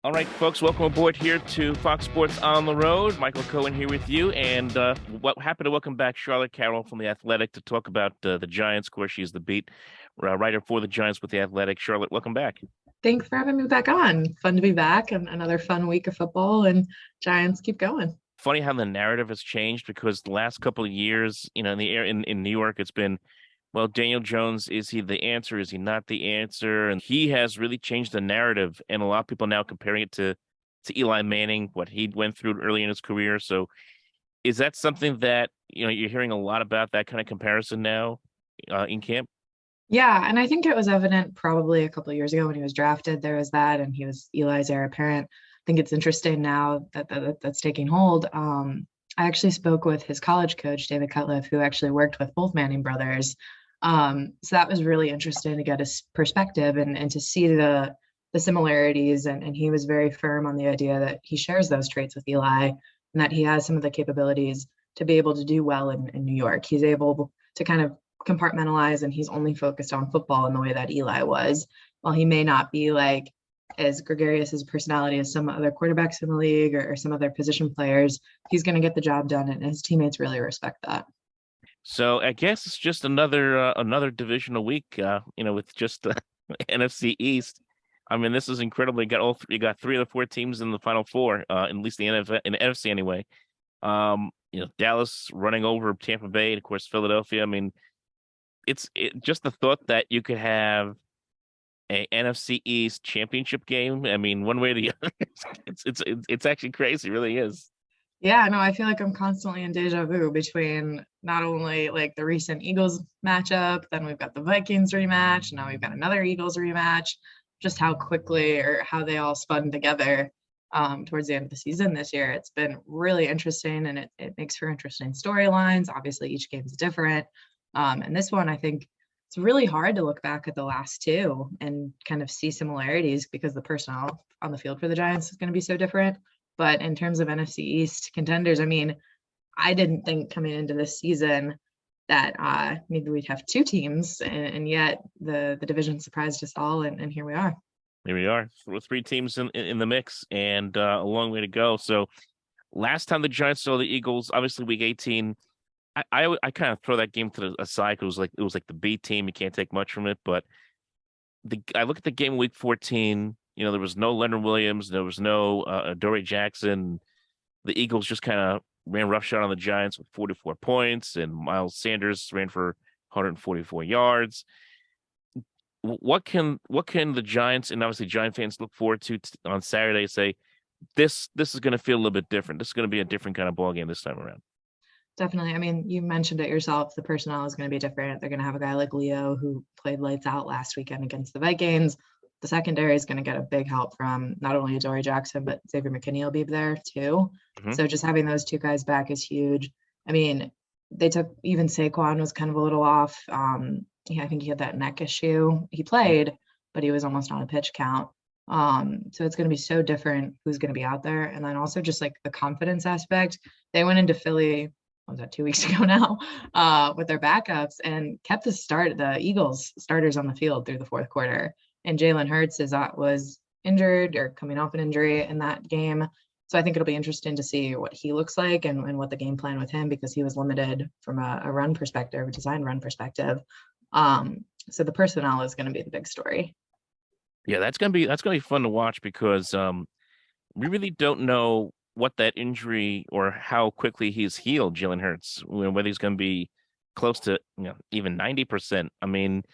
All right, folks, welcome aboard here to Fox Sports on the Road. Michael Cohen here with you, and what happy to welcome back Charlotte Carroll from The Athletic to talk about the Giants. Of course, she's the beat writer for the Giants with The Athletic. Charlotte, welcome back. Thanks for having me back on. Fun to be back and another fun week of football and Giants keep going. Funny how the narrative has changed because the last couple of years, in the air in New York, it's been, well, Daniel Jones, is he the answer? Is he not the answer? And he has really changed the narrative, and a lot of people now comparing it to Eli Manning, what he went through early in his career. So is that something that you're hearing a lot about, that kind of comparison now in camp? Yeah, and I think it was evident probably a couple of years ago when he was drafted. There was that, and he was Eli's heir apparent. I think it's interesting now that's taking hold. I actually spoke with his college coach, David Cutcliffe, who actually worked with both Manning brothers. So that was really interesting to get his perspective and to see the similarities. And he was very firm on the idea that he shares those traits with Eli and that he has some of the capabilities to be able to do well in New York. He's able to kind of compartmentalize and he's only focused on football in the way that Eli was. While he may not be like as gregarious as a personality as some other quarterbacks in the league or some other position players, he's going to get the job done, and his teammates really respect that. So I guess it's just another divisional week, with just the NFC East. I mean, this is incredible. You got three of the four teams in the Final Four, at least the NFL, in the NFC anyway. Dallas running over Tampa Bay, and of course Philadelphia. I mean, just the thought that you could have a NFC East championship game. I mean, one way or the other, it's actually crazy. It really is. Yeah, no, I feel like I'm constantly in deja vu between not only like the recent Eagles matchup, then we've got the Vikings rematch, now we've got another Eagles rematch, just how quickly or how they all spun together towards the end of the season this year. It's been really interesting and it makes for interesting storylines. Obviously, each game's different. And this one, I think it's really hard to look back at the last two and kind of see similarities because the personnel on the field for the Giants is going to be so different. But in terms of NFC East contenders, I mean, I didn't think coming into this season that maybe we'd have two teams, and yet the division surprised us all, and here we are. Here we are with three teams in the mix and a long way to go. So last time the Giants saw the Eagles, obviously week 18, I kind of throw that game to the aside. It was like the B team. You can't take much from it, but I look at the game week 14. There was no Leonard Williams, there was no Dory Jackson. The Eagles just kind of ran roughshod on the Giants with 44 points, and Miles Sanders ran for 144 yards. What can the Giants and obviously Giant fans look forward to on Saturday? Say this is going to feel a little bit different. This is going to be a different kind of ball game this time around. Definitely. I mean, you mentioned it yourself. The personnel is going to be different. They're going to have a guy like Leo who played lights out last weekend against the Vikings. The secondary is going to get a big help from not only Dory Jackson, but Xavier McKinney will be there too. Hmm. So just having those two guys back is huge. I mean, they took even Saquon was kind of a little off. I think he had that neck issue. He played, but he was almost on a pitch count. So it's going to be so different who's going to be out there. And then also just like the confidence aspect. They went into Philly, what was that, 2 weeks ago now, with their backups and kept the Eagles starters on the field through the fourth quarter. And Jalen Hurts was injured or coming off an injury in that game. So I think it'll be interesting to see what he looks like and what the game plan with him, because he was limited from a run perspective, a design run perspective. So the personnel is going to be the big story. Yeah, that's gonna be fun to watch because we really don't know what that injury or how quickly he's healed, Jalen Hurts, whether he's going to be close to even 90%. I mean,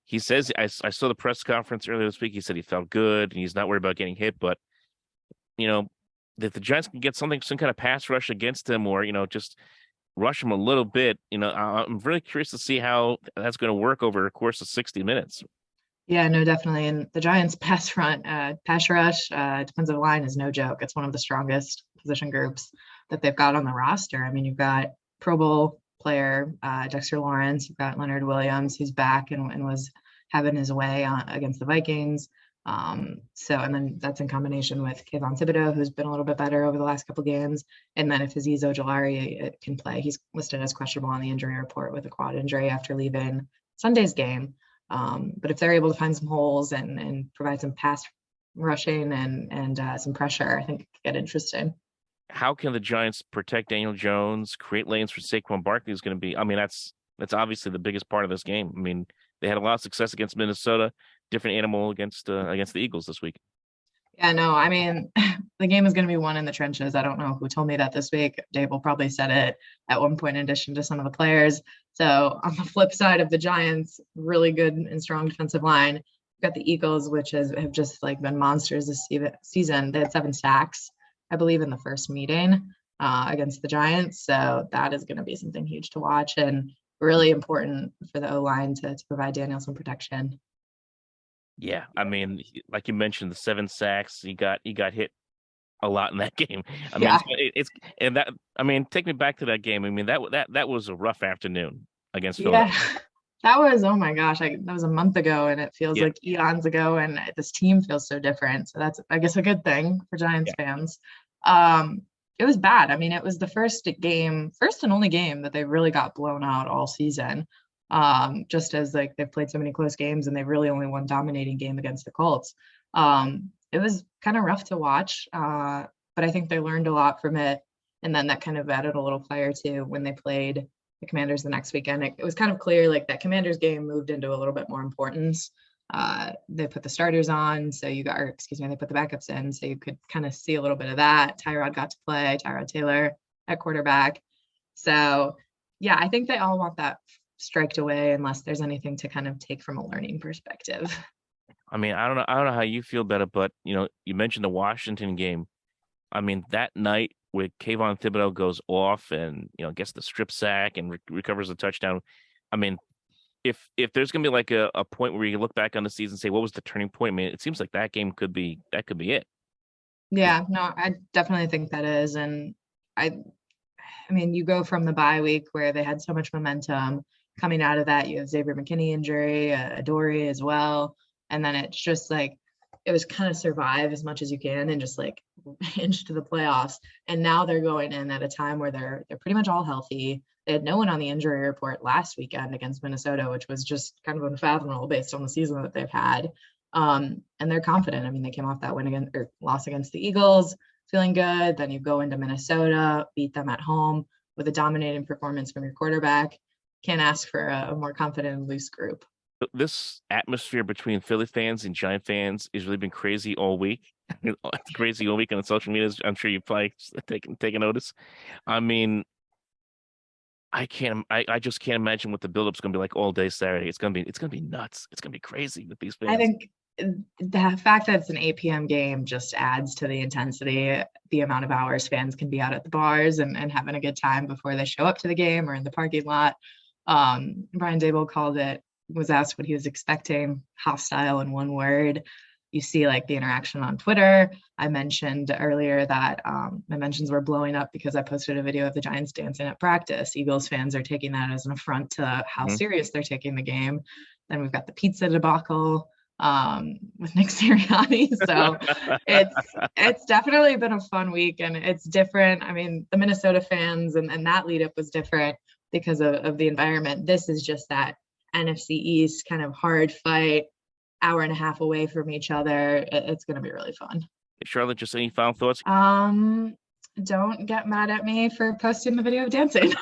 he says I saw the press conference earlier this week. He said he felt good and he's not worried about getting hit, but you know, if the Giants can get some kind of pass rush against him, or just rush him a little bit, I'm really curious to see how that's going to work over a course of 60 minutes. Yeah, no, definitely. And the Giants pass rush, defensive line is no joke. It's one of the strongest position groups that they've got on the roster. I mean, you've got Pro Bowl player Dexter Lawrence, you've got Leonard Williams, who's back and was having his way against the Vikings. And then that's in combination with Kayvon Thibodeau, who's been a little bit better over the last couple games. And then if Azeez Ojulari can play, he's listed as questionable on the injury report with a quad injury after leaving Sunday's game. But if they're able to find some holes and provide some pass rushing and some pressure. I think it could get interesting. How can the Giants protect Daniel Jones, create lanes for Saquon Barkley is going to be, I mean, that's obviously the biggest part of this game. I mean, they had a lot of success against Minnesota, different animal against the Eagles this week. Yeah, no, I mean, the game is going to be won in the trenches. I don't know who told me that this week. Dable probably said it at one point in addition to some of the players. So on the flip side of the Giants, really good and strong defensive line. You've got the Eagles, which have just like been monsters this season. They had 7 sacks, I believe, in the first meeting against the Giants. So that is going to be something huge to watch and really important for the O-line to provide Daniel some protection. Yeah, I mean, like you mentioned, the 7 sacks. He got hit a lot in that game. I mean, Yeah. it's and that. I mean, take me back to that game. I mean, that was a rough afternoon against Yeah. Philadelphia. That was, oh my gosh, that was a month ago and it feels Yeah, like eons ago and this team feels so different. So that's, I guess, a good thing for Giants yeah. fans. Um, it was bad. I mean, it was the first and only game that they really got blown out all season. Just as like they've played so many close games and they really only one dominating game against the Colts. It was kind of rough to watch, but I think they learned a lot from it. And then that kind of added a little fire to when they played the Commanders the next weekend. It was kind of clear like that Commanders game moved into a little bit more importance. They put the starters on, so you got, or excuse me, they put the backups in, so you could kind of see a little bit of that. Tyrod got to play, Tyrod Taylor at quarterback. So yeah, I think they all want that striked away unless there's anything to kind of take from a learning perspective. I mean, I don't know how you feel about it, but you mentioned the Washington game. I mean, that night where Kayvon Thibodeau goes off and gets the strip sack and recovers the touchdown. I mean, if there's gonna be like a point where you look back on the season and say what was the turning point, I mean, it seems like that could be it. Yeah, no, I definitely think that is. And I I mean, you go from the bye week where they had so much momentum coming out of that. You have Xavier McKinney injury, Adoree as well. And then it's just like, it was kind of survive as much as you can and just like inch to the playoffs. And now they're going in at a time where they're pretty much all healthy. They had no one on the injury report last weekend against Minnesota, which was just kind of unfathomable based on the season that they've had. And they're confident. I mean, they came off that win against or loss against the Eagles, feeling good. Then you go into Minnesota, beat them at home with a dominating performance from your quarterback. Can't ask for a more confident and loose group. This atmosphere between Philly fans and Giant fans has really been crazy all week. It's crazy all week on social media. I'm sure you've probably taken notice. I mean, I just can't imagine what the build-up's gonna be like all day Saturday. It's gonna be nuts. It's gonna be crazy with these I fans. think the fact that it's an 8 p.m. game just adds to the intensity, the amount of hours fans can be out at the bars and having a good time before they show up to the game or in the parking lot. Brian Dable was asked what he was expecting, hostile in one word. You see like the interaction on Twitter. I mentioned earlier that my mentions were blowing up because I posted a video of the Giants dancing at practice. Eagles fans are taking that as an affront to how Mhm. serious they're taking the game. Then we've got the pizza debacle with Nick Sirianni. So it's definitely been a fun week and it's different. I mean, the Minnesota fans and that lead up was different because of the environment. This is just that NFC East kind of hard fight, hour and a half away from each other. It's going to be really fun. Charlotte, just any final thoughts? Don't get mad at me for posting the video of dancing.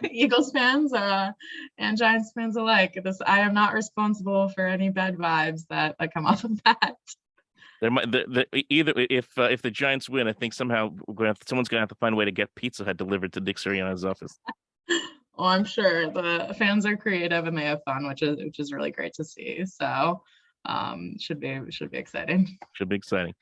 Eagles fans and Giants fans alike. I am not responsible for any bad vibes that come off of that. There might either if the Giants win, I think somehow someone's gonna have to find a way to get Pizza Hut delivered to Nick Sirianni's office. Well, I'm sure the fans are creative and they have fun, which is really great to see. So should be exciting. Should be exciting.